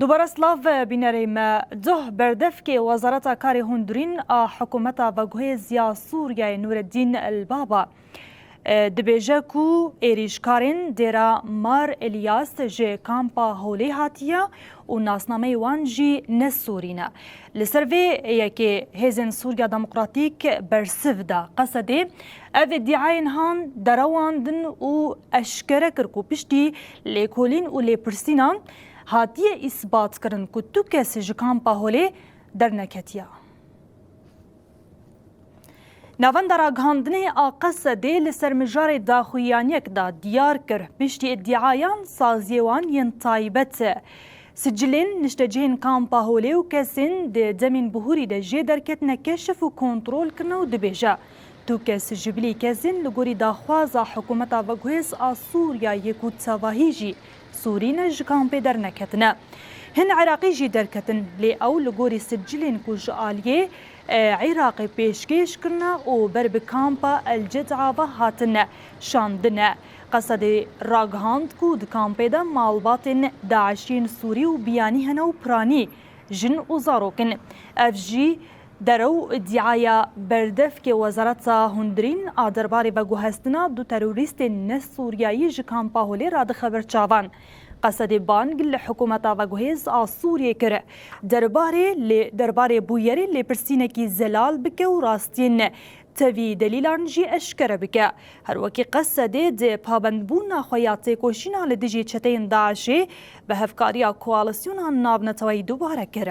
دوباره سلاف بینریم ده بردف که وزارت کار هندرین حکومت وگوه زیا سوریه نوردین البابا دبیجه کو ایریشکارین دیرا مار الیاس جه کامپا هولی هاتیه و ناسنامه وان جی نسورینه لسروی یکی هزن سوریا دموکراتیک برسف دا قصده او ادعاین هان درواندن و اشکره کرکو پشتی لیکولین و لیپرسینان هاتیه اثبات کرن که تو کسی جه کامپا هولی در نکتیه. نوان راگهاندنê a Qesedê li ser mijarê daxuyaniyek da diyar kir piştî iddiayan saziyê wan yên taybet e. Sicilên niştecihên kampa holê û kesên di demên bihûrî de jê derketine keşif û kontrol kirine û dibêje. Tu kes ji bilî kesên li gorî daxwaza hikûmeta veguhêz a Sûriyayê ku tevahî jî Sûrîne ji kampê derneketine. Hin Iraqî jî derketin lê ew li gorî sicilên ku ji aliyê Iraqê pêşkêş kirine û ber bi kampa El Ced'a ve hatine şandine. Qesedê ragihand ku di kampê de malbatên Daişiyên Sûrî û biyanî hene û piranî jin û zarokin. Ev jî derw iddiaya berdevkê Wezareta Hundirîn a derbarê veguhestina du terorîstên Nesûriyayî ji kampa Holê radixeber çavan. Qesedê bang li hikûmeta veguhêz a Sûriyê kir derbarê bûyerê lêpirsînekî zelal bike û rastiyên tevî delîlan jî eşkere bike. Her wekî Qesedê di pabendbûna xwe ya têkoşîna li dijî çeteyên Daişê ve hevkariya koalîsyona navneteweyî dubare kir.